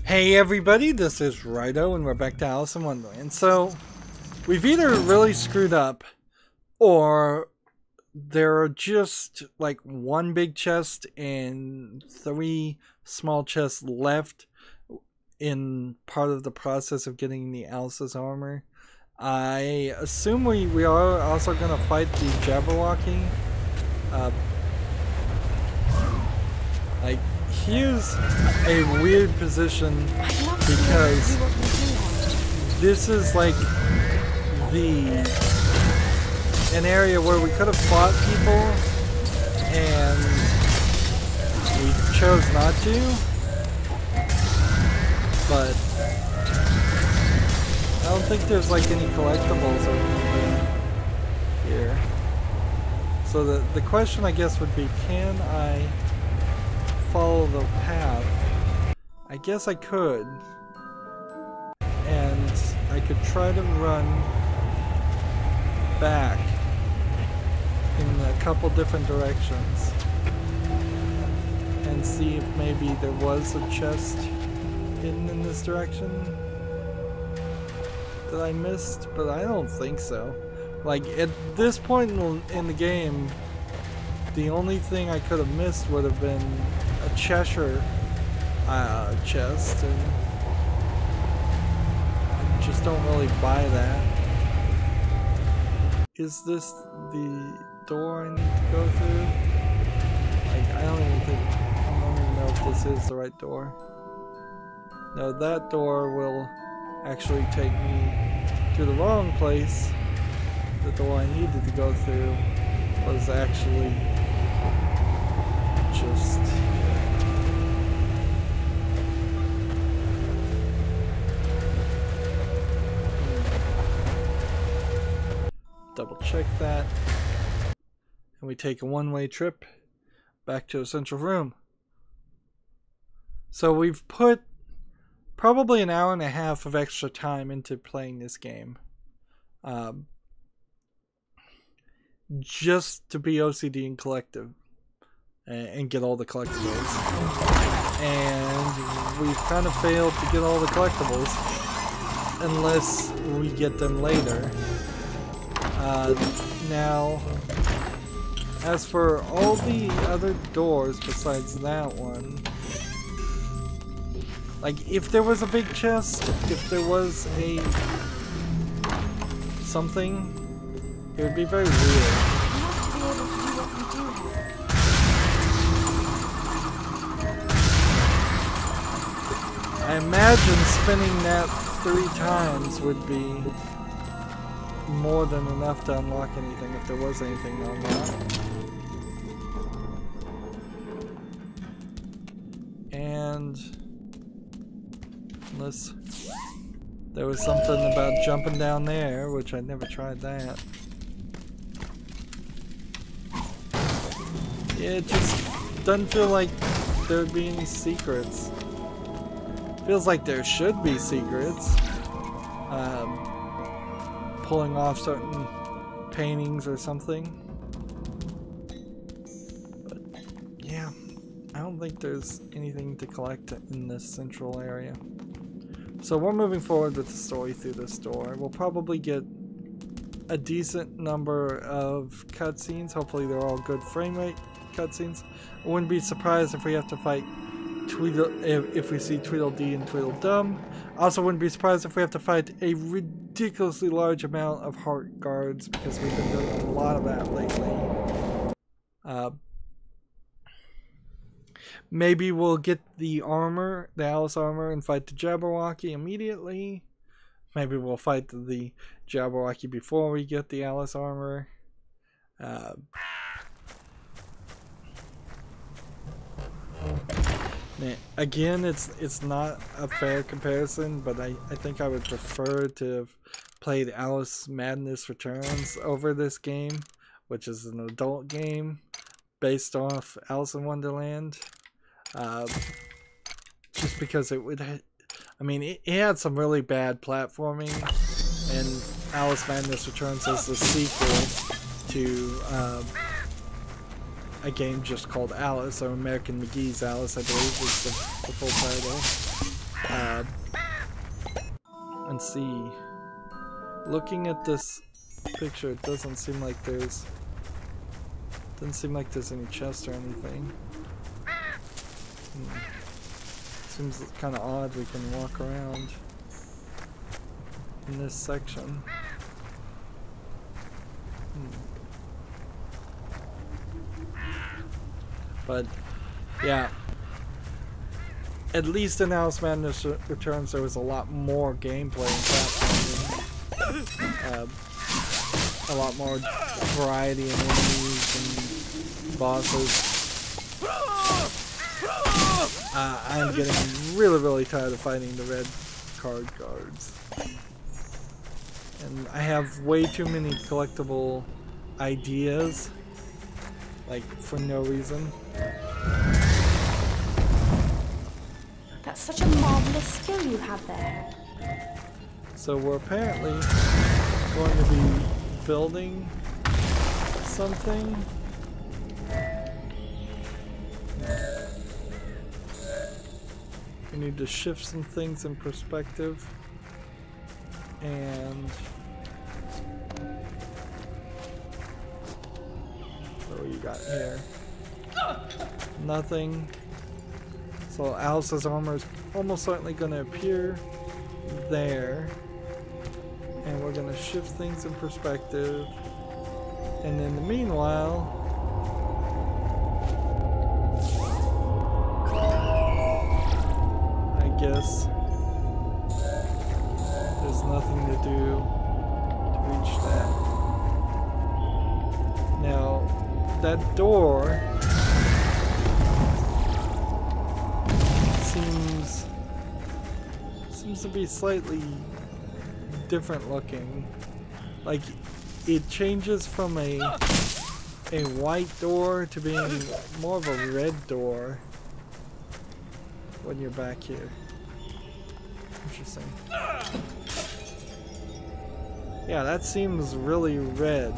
Hey everybody, this is Rydo and we're back to Alice in Wonderland. So, we've either really screwed up, or there are just like one big chest and 3 small chests left in part of the process of getting the Alice's armor. I assume we are also going to fight the Jabberwocky. Here's a weird position because this is like an area where we could have fought people and we chose not to, but I don't think there's like any collectibles over here. So the question I guess would be, can I follow the path? I guess I could, and I could try to run back in a couple different directions and see if maybe there was a chest hidden in this direction that I missed, but I don't think so. Like, at this point in the game, the only thing I could have missed would have been a Cheshire chest, and I just don't really buy that. Is this the door I need to go through? Like, I don't even know if this is the right door. No, that door will actually take me to the wrong place. The door I needed to go through was actually just double check that, and we take a one-way trip back to a central room. So we've put probably an hour and a half of extra time into playing this game, just to be OCD and collective and get all the collectibles, and we've kind of failed to get all the collectibles unless we get them later. Now, as for all the other doors besides that one, like, if there was a big chest, if there was a something, it would be very weird. I imagine spinning that 3 times would be more than enough to unlock anything, if there was anything to unlock. And unless there was something about jumping down there, which I never tried that. Yeah, it just doesn't feel like there would be any secrets. Feels like there should be secrets. Pulling off certain paintings or something. But yeah, I don't think there's anything to collect in this central area. So we're moving forward with the story through this door. We'll probably get a decent number of cutscenes. Hopefully they're all good frame rate cutscenes. I wouldn't be surprised if we have to fight if we see Tweedledee and Tweedledum. Also wouldn't be surprised if we have to fight a ridiculously large amount of heart guards, because we've been doing a lot of that lately. Maybe we'll get the armor, the Alice armor, and fight the Jabberwocky immediately. Maybe we'll fight the Jabberwocky before we get the Alice armor. Again, it's not a fair comparison, but I think I would prefer to have played Alice Madness Returns over this game, which is an adult game based off Alice in Wonderland. Just because it would, I mean, it had some really bad platforming, and Alice Madness Returns is the sequel to a game just called Alice, or American McGee's Alice, I believe is the full title. and see. Looking at this picture, it doesn't seem like there's any chest or anything. Seems kind of odd we can walk around in this section. But yeah, at least in Alice Madness Returns there was a lot more gameplay and platforming, a lot more variety in enemies and bosses. I'm getting really tired of fighting the red card guards. And I have way too many collectible ideas, like for no reason. That's such a marvelous skill you have there. So we're apparently going to be building something. We need to shift some things in perspective. And what do you got here? Nothing. So Alice's armor is almost certainly going to appear there. And we're going to shift things in perspective. And in the meanwhile, I guess there's nothing to do to reach that. Now, that door seems to be slightly different looking. Like it changes from a white door to being more of a red door when you're back here. Interesting. Yeah, that seems really red.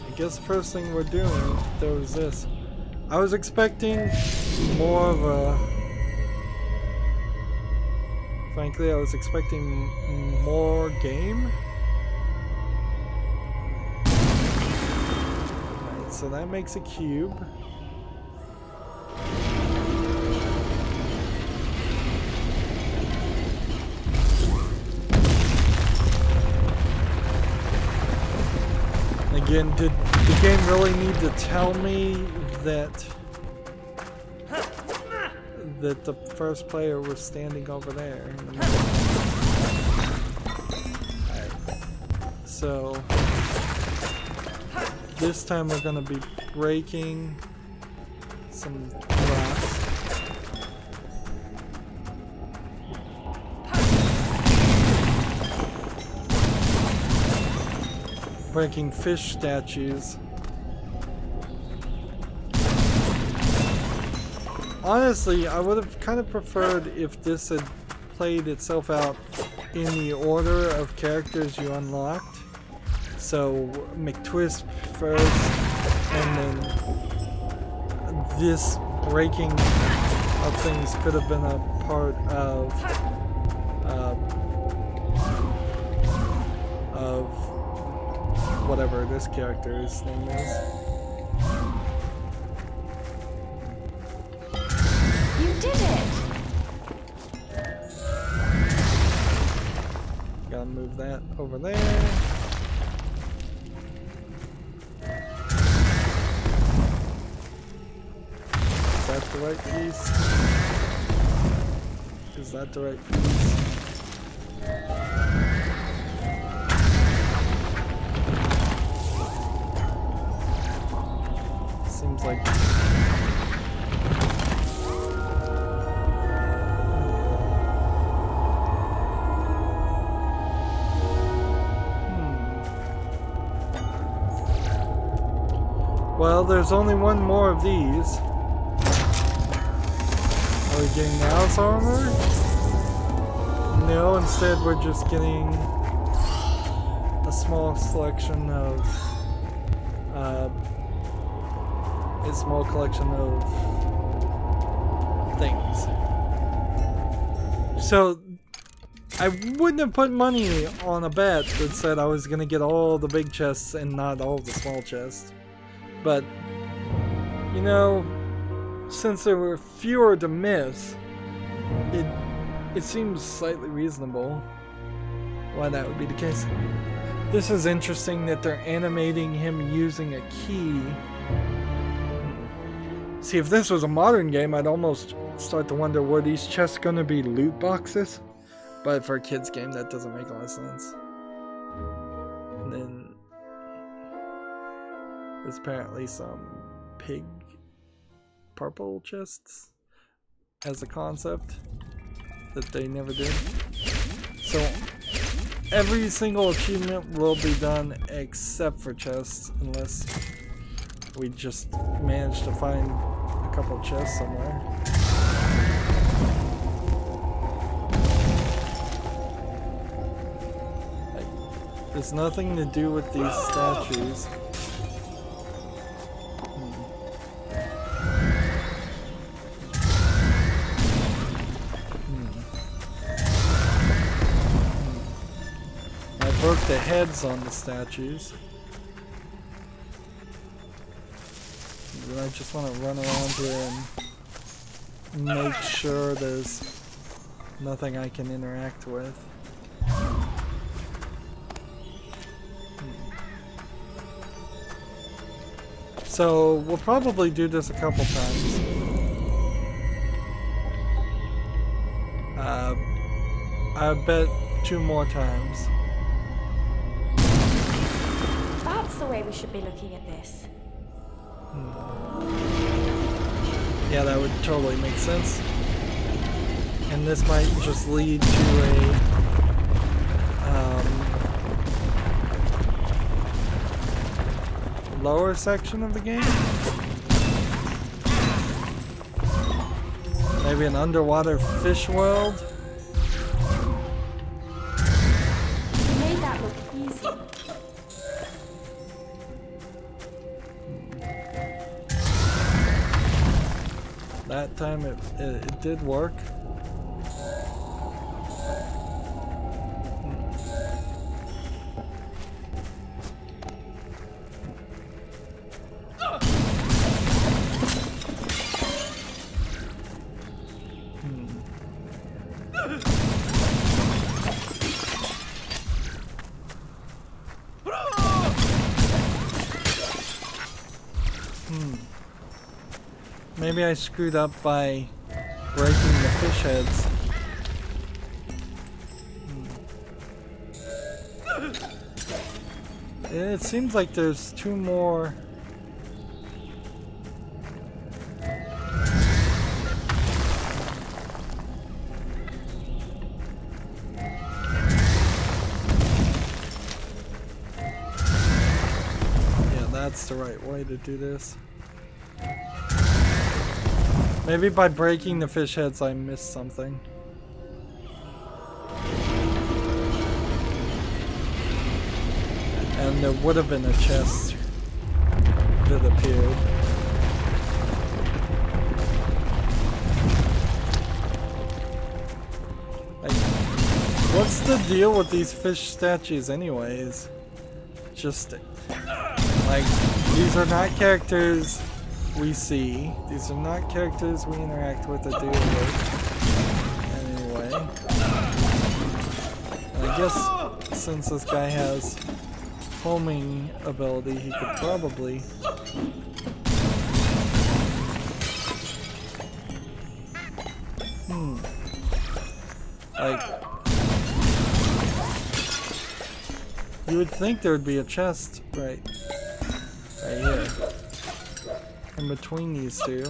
I guess the first thing we're doing, there was this. I was expecting more of a... Frankly, I was expecting more game. Alright, so that makes a cube. Again, did the game really need to tell me that the first player was standing over there? Alright. So this time we're gonna be breaking some glass. Breaking fish statues. Honestly, I would have kind of preferred if this had played itself out in the order of characters you unlocked. So McTwist first, and then this breaking of things could have been a part of whatever this character's name is. You did it! Gotta move that over there. Is that the right piece? Is that the right piece? Seems like... Well, there's only one more of these. Are we getting Alice armor? No, instead we're just getting a small selection of a small collection of things. So I wouldn't have put money on a bet that said I was gonna get all the big chests and not all the small chests. But, you know, since there were fewer to miss, it seems slightly reasonable why that would be the case. This is interesting that they're animating him using a key. See, if this was a modern game, I'd almost start to wonder, were these chests going to be loot boxes? But for a kid's game, that doesn't make a lot of sense. And then there's apparently some pig purple chests as a concept that they never did. So every single achievement will be done except for chests, unless we just manage to find a couple chests somewhere. There's nothing to do with these statues. I broke the heads on the statues. I just want to run around here and make sure there's nothing I can interact with. So we'll probably do this a couple times. I bet 2 more times. That's the way we should be looking at this. Yeah, that would totally make sense. And this might just lead to a lower section of the game. Maybe an underwater fish world. You made that look easy. That time it did work. Maybe I screwed up by breaking the fish heads. It seems like there's 2 more. Yeah, that's the right way to do this. Maybe by breaking the fish heads I missed something. And there would have been a chest that appeared. Like, what's the deal with these fish statues anyways? Just like, these are not characters we see. These are not characters we interact with or deal with. Anyway. And I guess since this guy has homing ability, he could probably like, you would think there would be a chest right here. In between these two.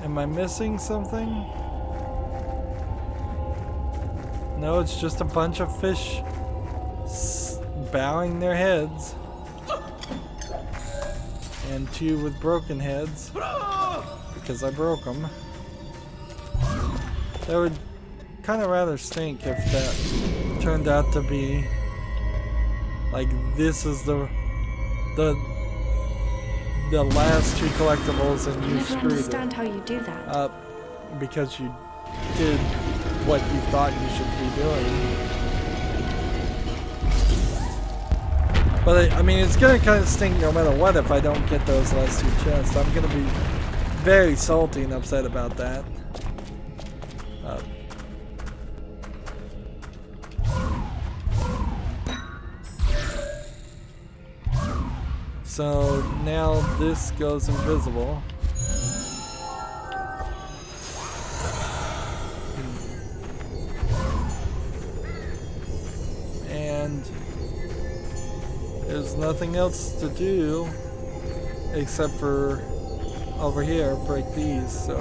Am I missing something? No, it's just a bunch of fish bowing their heads. And 2 with broken heads. Because I broke them. That would kind of rather stink if that turned out to be like this is the last 2 collectibles and you screwed it. I never understand how you do that. Because you did what you thought you should be doing. But I mean, it's gonna kind of stink no matter what if I don't get those last 2 chests. I'm gonna be very salty and upset about that. So now this goes invisible. And there's nothing else to do except for over here, break these, so.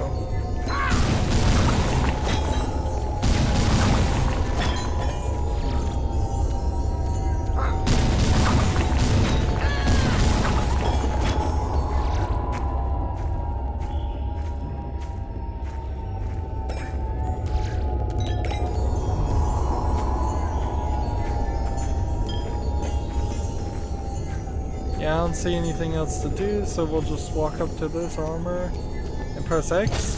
Yeah, I don't see anything else to do, so we'll just walk up to this armor and press X.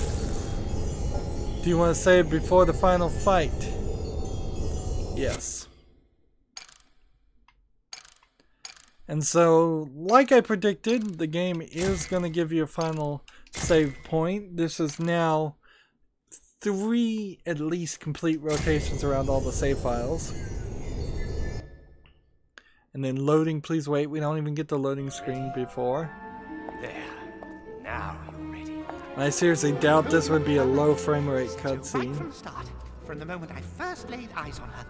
Do you want to save before the final fight? Yes. And so, like I predicted, the game is going to give you a final save point. This is now 3 at least complete rotations around all the save files. And then loading, please wait. We don't even get the loading screen before. There. Now you're ready. I seriously doubt this would be a low frame rate cutscene. Right from the start, from the moment I first laid eyes on her,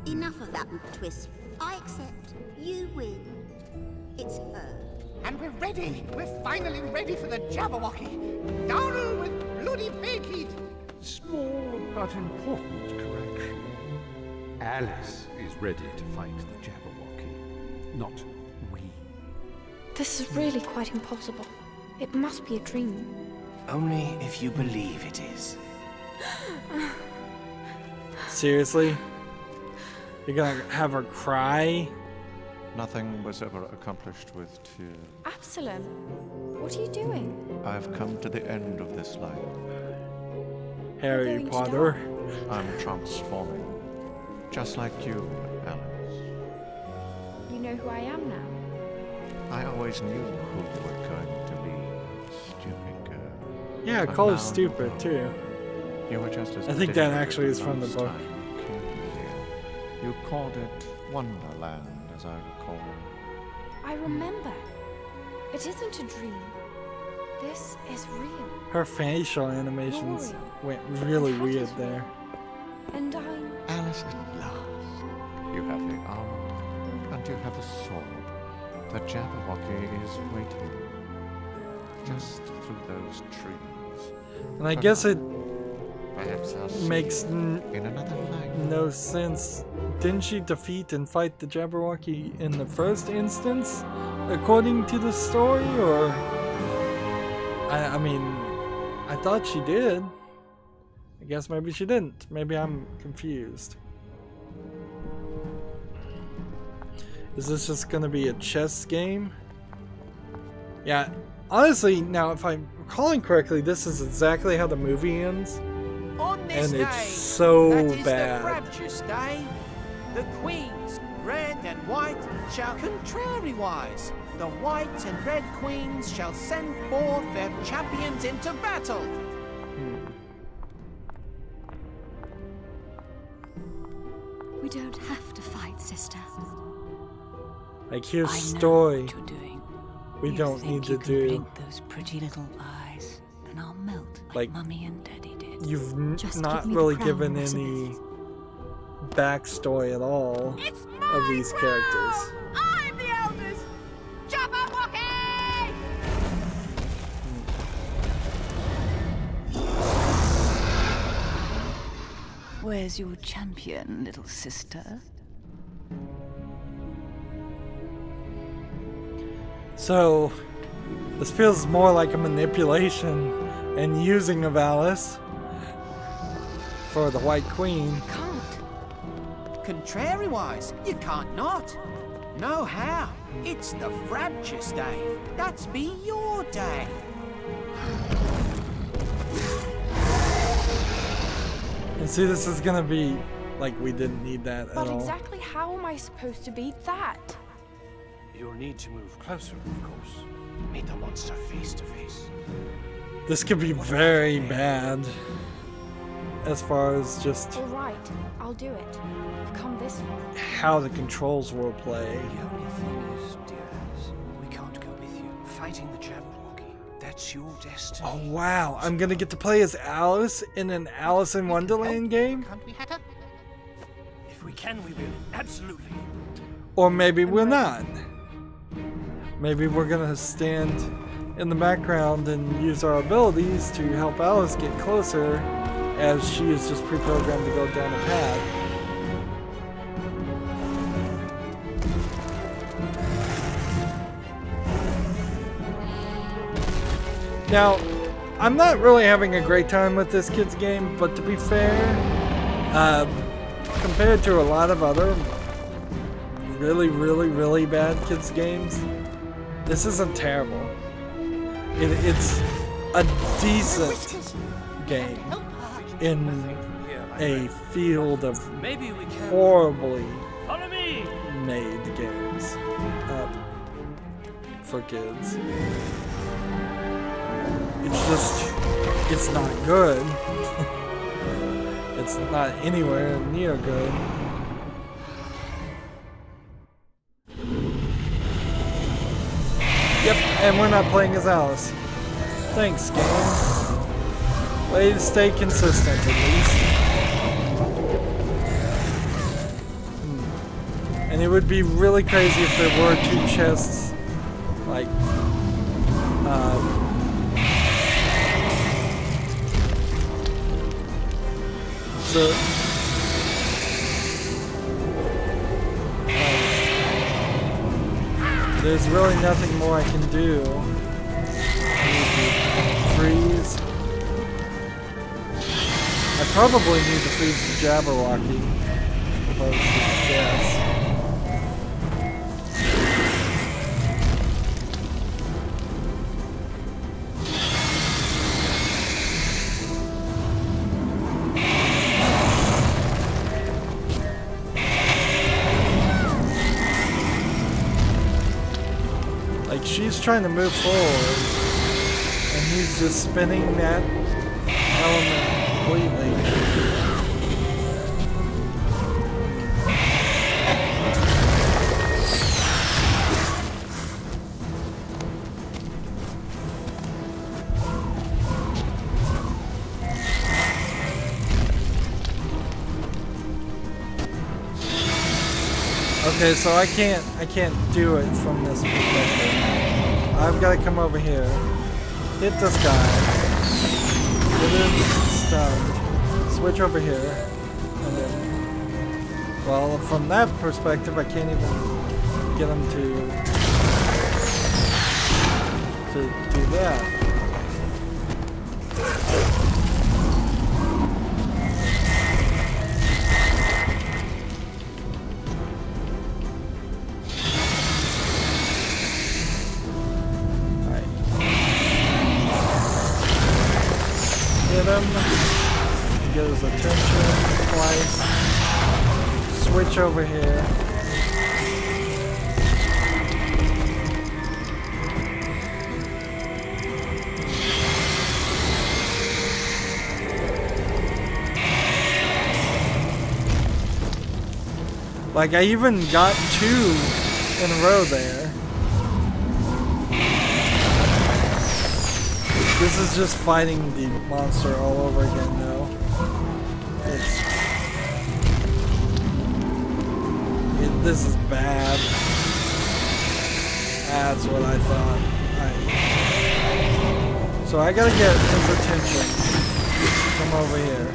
Enough of that, Twist. I accept. You win. It's her. and we're ready. We're finally ready for the Jabberwocky. Down with bloody bacon. Small but important correction. Alice is ready to fight the Jabberwocky, not we. This is really quite impossible. It must be a dream. Only if you believe it is. Seriously? You're gonna have her cry? Nothing was ever accomplished with tears. Absalom, what are you doing? I have come to the end of this life. Harry Going to Potter. I'm transforming. Just like you, Alice. You know who I am now. I always knew who you were going to be. Stupid girl. Yeah, But call her now stupid you too. You were just as I think that different actually is the from the last book. time you came here. You called it Wonderland, as I recall. I remember. It isn't a dream. This is real. Her facial animations went really weird there. And I'm... Alice, at last. You have the armor, and you have the sword. The Jabberwocky is waiting. Just through those trees. And I guess it Perhaps I'll see makes you in another life. no sense. Didn't she defeat and fight the Jabberwocky in the first instance, according to the story, or... I mean, I thought she did. I guess maybe she didn't. Maybe I'm confused. Is this just gonna be a chess game? Yeah, honestly, now if I'm recalling correctly, this is exactly how the movie ends. On this And it's day, so that is bad. the frabjous day, the queens, red and white, shall contrariwise. The white and red queens shall send forth their champions into battle. We don't have to fight, sister. Like, here's I know story what you're doing. we You don't think need to you can do. blink those pretty little eyes, and I'll melt like Mummy and Daddy did. You've Just not give me the really crown, given Elizabeth. any backstory at all of these characters. I'm the eldest Jabberwocky! Where's your champion, little sister? So, This feels more like a manipulation and using of Alice for the White Queen. You can't. Contrariwise, you can't not. No how. It's the Frabjous day. That's be your day. And see, this is gonna be like we didn't need that at all. But exactly how am I supposed to beat that? You'll need to move closer, of course. Meet the monster face to face. This could be very bad. As far as just Alright, I'll do it. I've come this far. how the controls will play. The only thing is, dear Alice, we can't go with you. Fighting the Jabberwocky, that's your destiny. Oh wow, I'm gonna get to play as Alice in an Alice in Wonderland game? Can't we, Hatter? If we can, we will. Absolutely. Or maybe we're not. Maybe we're gonna stand in the background and use our abilities to help Alice get closer, as she is just pre-programmed to go down a path. Now, I'm not really having a great time with this kid's game, but to be fair, compared to a lot of other really bad kids games, this isn't terrible. It's a decent game in a field of horribly made games for kids. It's just, it's not good. It's not anywhere near good. Yep, and we're not playing as Alice. Thanks, game. Way to stay consistent, at least. And it would be really crazy if there were two chests, like, so, there's really nothing more I can do. I need to freeze. I probably need to freeze the Jabberwocky. If I was to guess. Like, she's trying to move forward, and he's just spinning that element completely. Okay, so I can't do it from this perspective. I've got to come over here, hit this guy, get him stunned, switch over here, and then, well, from that perspective, I can't even get him to do that. Get his attention twice. Switch over here. Like, I even got 2 in a row there. This is just fighting the monster all over again, though. This is bad. That's what I thought. So I gotta get his attention. Come over here.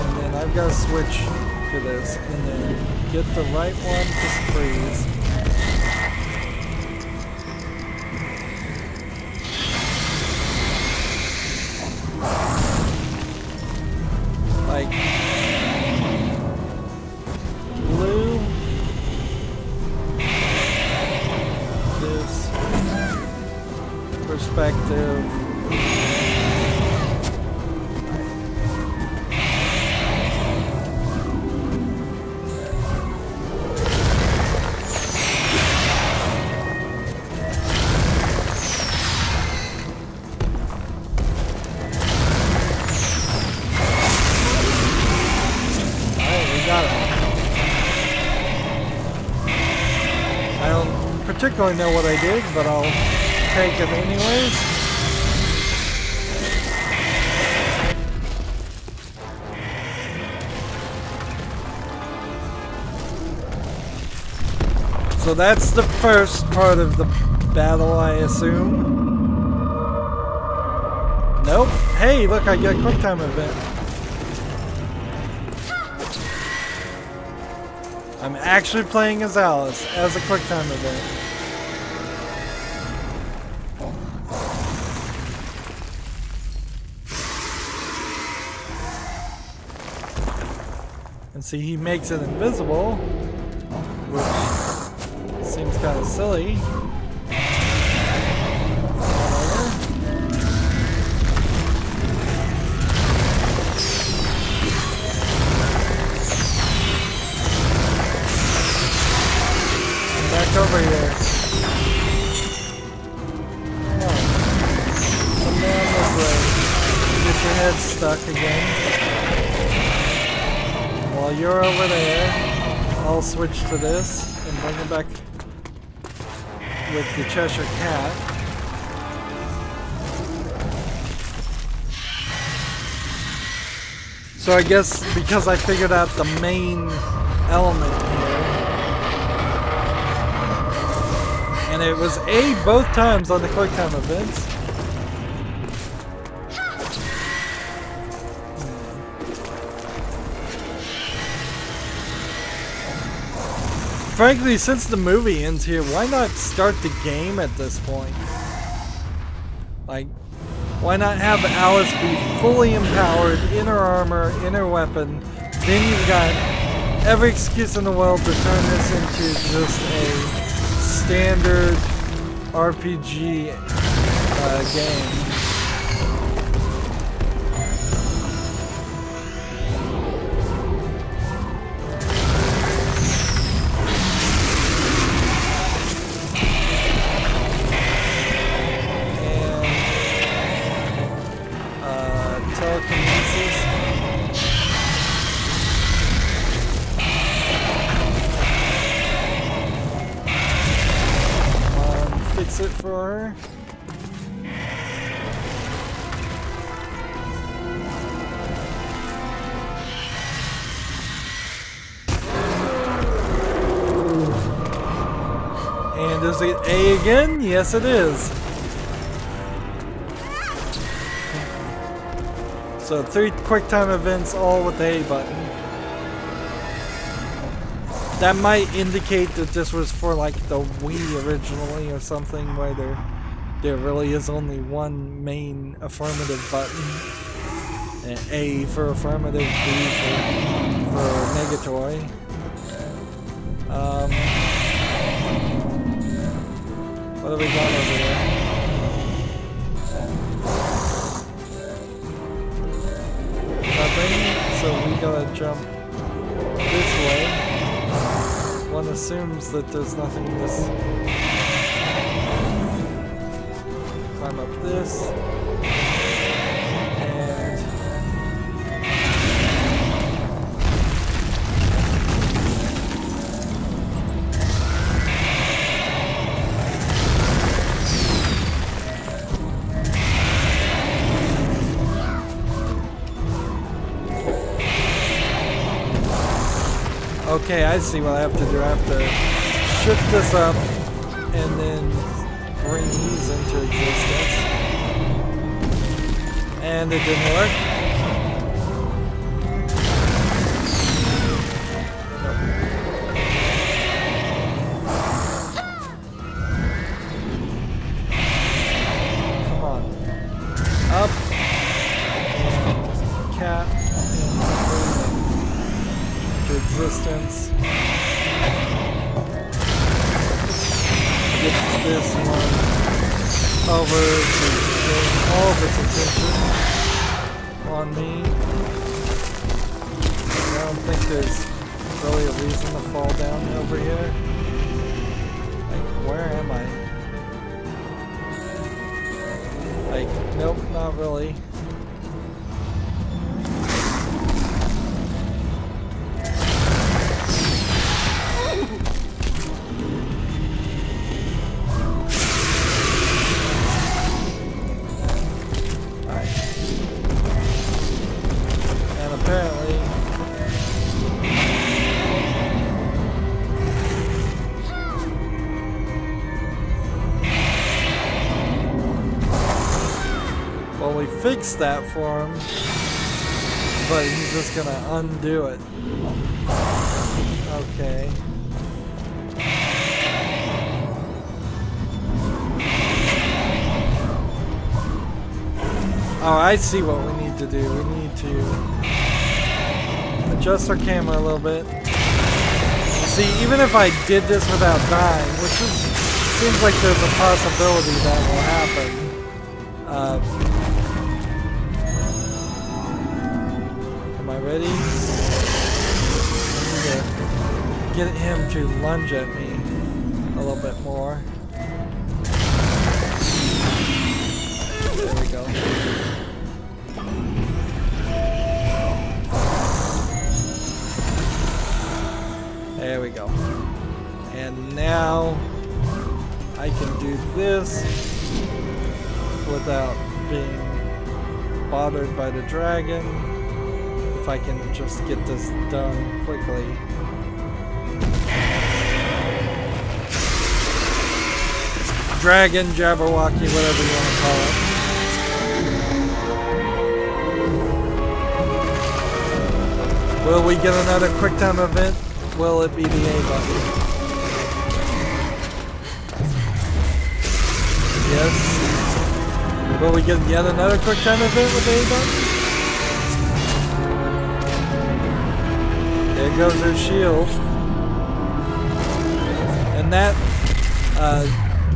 And then I've gotta switch to this. And then get the right one to freeze. perspective. I don't particularly know what I did, but I'll take it anyways. So that's the first part of the battle, I assume. Nope. Hey, look, I get a quick time event. I'm actually playing as Alice as a quick time event. And see, he makes it invisible, which seems kind of silly. Over here. Come on. Come down this way. Get your head stuck again. While you're over there, I'll switch to this and bring it back with the Cheshire Cat. So I guess because I figured out the main element here, and it was A both times on the quick time events. Frankly, since the movie ends here, why not start the game at this point? Like, why not have Alice be fully empowered, inner armor, inner weapon, then you've got every excuse in the world to turn this into just a standard RPG game. And telekinesis. Fix it for her. And is it A again? Yes, it is. So 3 quick time events, all with the A button. That might indicate that this was for like the Wii originally or something, where there really is only one main affirmative button. And A for affirmative, B for negatory. What have we got over there? Nothing, so we gotta jump this way. One assumes that there's nothing in this. Climb up this. And okay, I see what I have to do. I have to shift this up and then bring these into existence. And it didn't work. Come on. Up. And cat. Into existence. Get this one. over to getting all of its attention on me. I don't think there's really a reason to fall down over here. Like, where am I? Like, nope, not really. Fix that for him, but he's just gonna undo it. Okay. Oh, I see what we need to do. We need to adjust our camera a little bit. See, even if I did this without dying, which seems like there's a possibility that will happen. Ready? I need to get him to lunge at me a little bit more. There we go. There we go. And now I can do this without being bothered by the dragon. If I can just get this done quickly. Dragon, Jabberwocky, whatever you want to call it. Will we get another QuickTime event? Will it be the A button? Yes. Will we get yet another QuickTime event with the A button? There goes her shield. And that,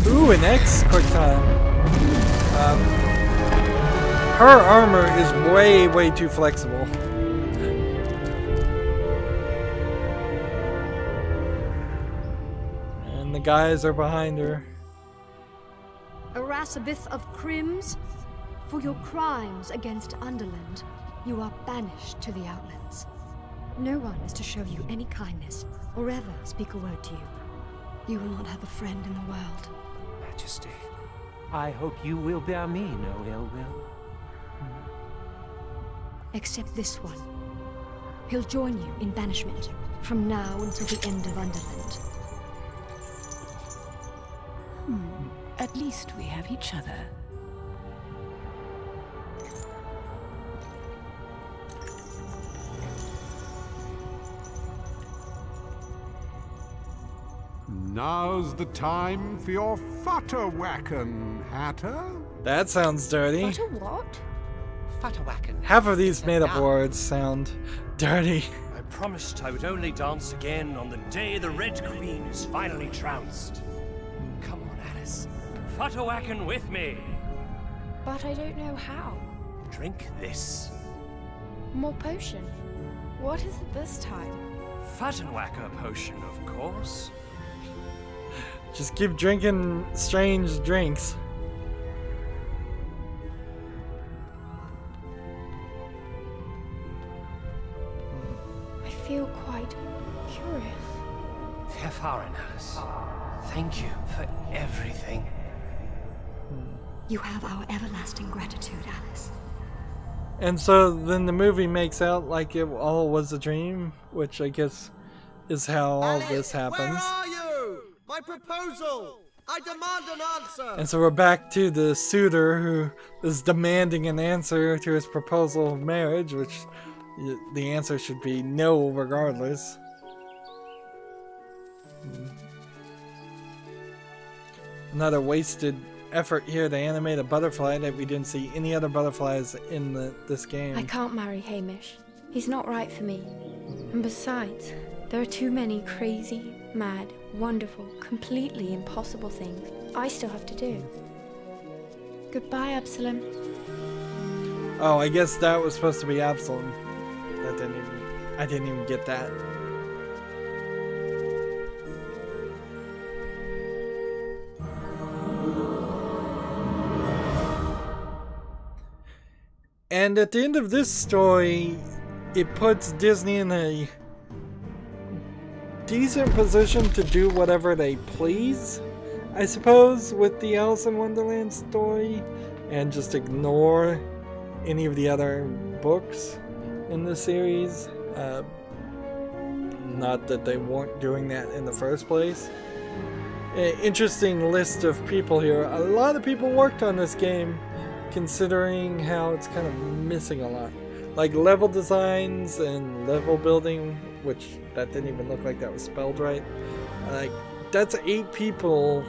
ooh, an X quick time. Her armor is way too flexible. And the guys are behind her. Arasabith of Crims, for your crimes against Wonderland, you are banished to the Outlands. No one is to show you any kindness, or ever speak a word to you. You will not have a friend in the world. Majesty, I hope you will bear me no ill will. Except this one. He'll join you in banishment, from now until the end of Wonderland. At least we have each other. Now's the time for your futterwacken, Hatter. That sounds dirty. Futter what? Futterwacken. Half of these made-up words sound dirty. I promised I would only dance again on the day the Red Queen is finally trounced. Come on, Alice. Futterwacken with me. But I don't know how. Drink this. More potion. What is it this time? Futterwacker potion, of course. Just keep drinking strange drinks. I feel quite curious. Fair Farin, Alice. Thank you for everything. You have our everlasting gratitude, Alice. And so then the movie makes out like it all was a dream, which I guess is how all this happens. Where are you? My proposal! I demand an answer! And so we're back to the suitor who is demanding an answer to his proposal of marriage, which the answer should be no regardless. Another wasted effort here to animate a butterfly that we didn't see any other butterflies in this game. I can't marry Hamish. He's not right for me. And besides, there are too many crazy, mad, wonderful, completely impossible things I still have to do. Goodbye, Absalom. Oh, I guess that was supposed to be Absalom. I didn't even get that. And at the end of this story, it puts Disney in a decent position to do whatever they please, I suppose, with the Alice in Wonderland story, and just ignore any of the other books in the series. Not that they weren't doing that in the first place. Interesting list of people here. A lot of people worked on this game, considering how it's kind of missing a lot. Like level designs and level building, which that didn't even look like that was spelled right. Like, that's 8 people.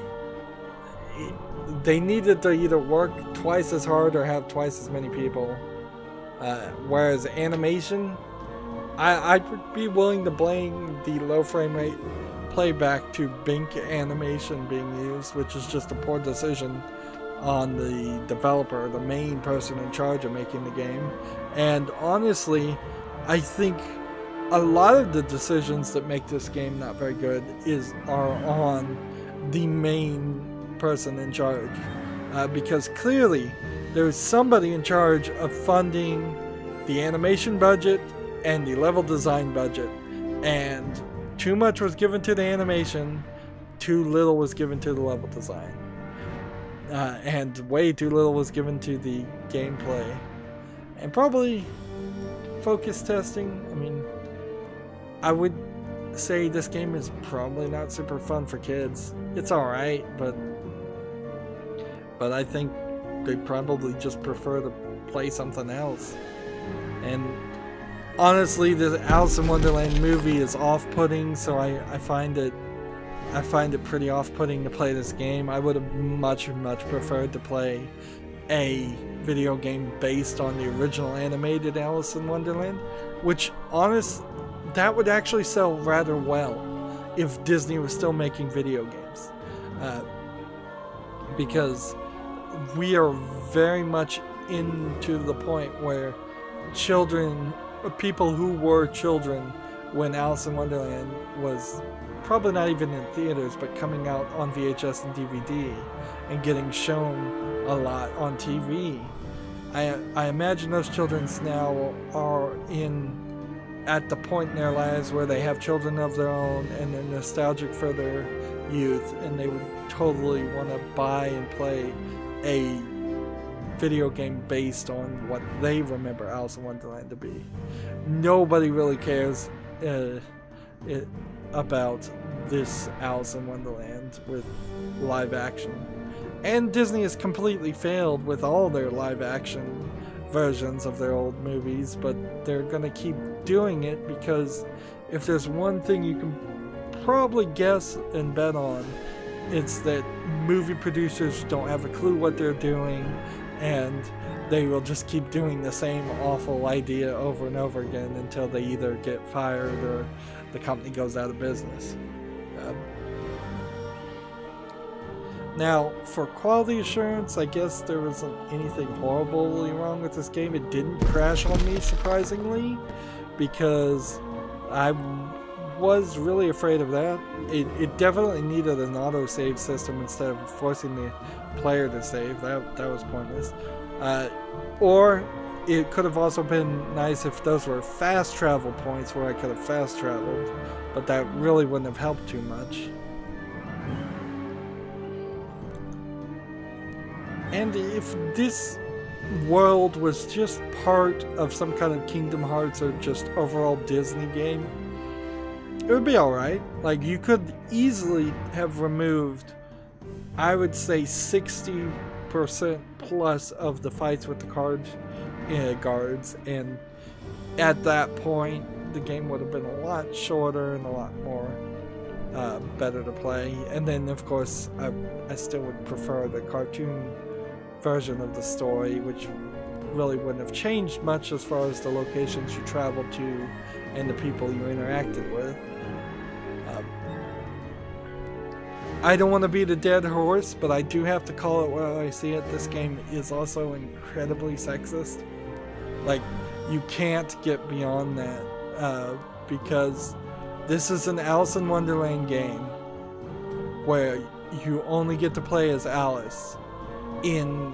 They needed to either work twice as hard or have twice as many people. Whereas animation, I'd be willing to blame the low frame rate playback to Bink animation being used, which is just a poor decision on the developer, the main person in charge of making the game. And honestly, I think a lot of the decisions that make this game not very good are on the main person in charge. Because clearly there's somebody in charge of funding the animation budget and the level design budget, and too much was given to the animation, too little was given to the level design, and way too little was given to the gameplay, and probably focus testing. I mean, I would say this game is probably not super fun for kids. It's alright, but I think they probably just prefer to play something else. And honestly, the Alice in Wonderland movie is off-putting, so I find it pretty off-putting to play this game. I would have much preferred to play a video game based on the original animated Alice in Wonderland, which that would actually sell rather well if Disney was still making video games, because we are very much into the point where people who were children when Alice in Wonderland was probably not even in theaters, but coming out on VHS and DVD and getting shown a lot on TV. I imagine those children now are at the point in their lives where they have children of their own and they're nostalgic for their youth, and they would totally want to buy and play a video game based on what they remember Alice in Wonderland to be. Nobody really cares about this Alice in Wonderland with live action. And Disney has completely failed with all their live action versions of their old movies, but they're gonna keep doing it because if there's one thing you can probably guess and bet on, it's that movie producers don't have a clue what they're doing, and they will just keep doing the same awful idea over and over again until they either get fired or the company goes out of business. Now, for quality assurance, I guess there wasn't anything horribly wrong with this game. It didn't crash on me, surprisingly, because I was really afraid of that. It definitely needed an autosave system instead of forcing the player to save. That was pointless. Or it could have also been nice if those were fast travel points where I could have fast traveled, but that really wouldn't have helped too much. And if this world was just part of some kind of Kingdom Hearts or just overall Disney game, it would be alright. Like, you could easily have removed, I would say, 60% plus of the fights with the guards, and at that point the game would have been a lot shorter and a lot more better to play. And then of course I still would prefer the cartoon version of the story, which really wouldn't have changed much as far as the locations you traveled to and the people you interacted with. I don't want to beat a dead horse, but I do have to call it where I see it. This game is also incredibly sexist. Like, you can't get beyond that, because this is an Alice in Wonderland game where you only get to play as Alice in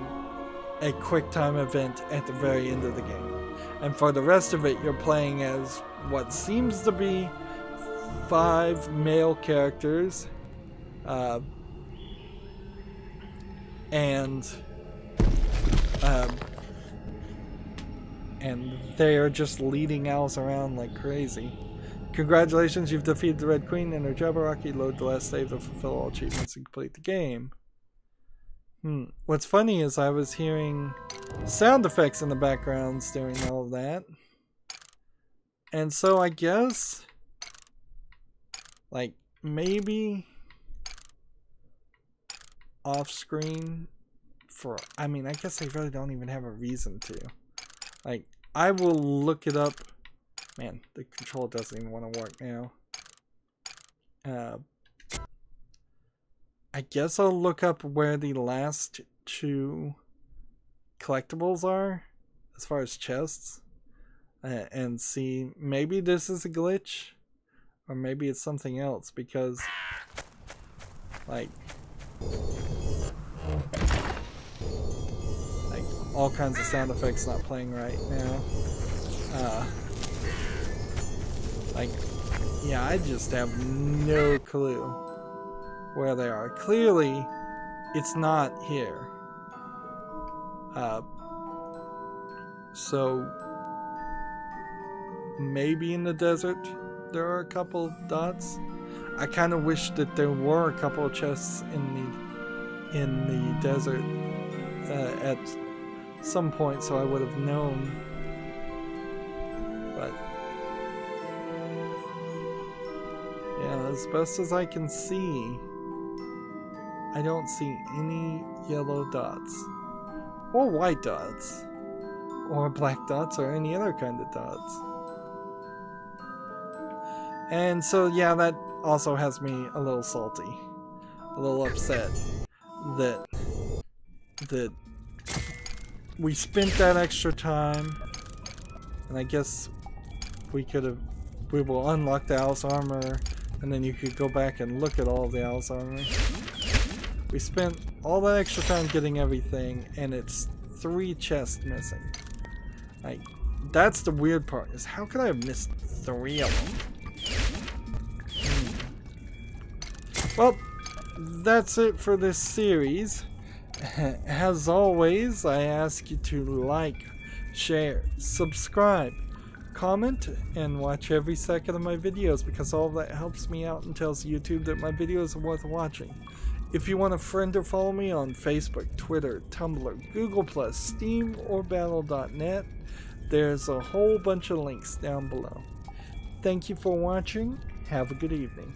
a QuickTime event at the very end of the game. And for the rest of it, you're playing as what seems to be 5 male characters. And they're just leading Alice around like crazy. Congratulations, you've defeated the Red Queen and her Jabberwocky. Load the last save to fulfill all achievements and complete the game. What's funny is I was hearing sound effects in the backgrounds during all of that. And so I guess, like, maybe off screen for, I mean, I guess I really don't even have a reason to. Like, I will look it up. Man, the control doesn't even want to work now. I guess I'll look up where the last 2 collectibles are, as far as chests, and see, maybe this is a glitch, or maybe it's something else, because, like all kinds of sound effects not playing right now. Like, yeah, I just have no clue where they are. Clearly, it's not here. So maybe in the desert there are a couple dots. I kind of wish that there were a couple of chests in the desert at some point, so I would have known. But yeah, as best as I can see, I don't see any yellow dots, or white dots, or black dots, or any other kind of dots. And so yeah, that also has me a little salty, a little upset that we spent that extra time, and I guess we will unlock the Alice armor, and then you could go back and look at all of the Alice armor. We spent all that extra time getting everything, and it's 3 chests missing. Like, that's the weird part, is how could I have missed 3 of them? Well, that's it for this series. As always, I ask you to like, share, subscribe, comment, and watch every second of my videos, because all of that helps me out and tells YouTube that my videos are worth watching. If you want to friend or follow me on Facebook, Twitter, Tumblr, Google+, Steam, or Battle.net, there's a whole bunch of links down below. Thank you for watching. Have a good evening.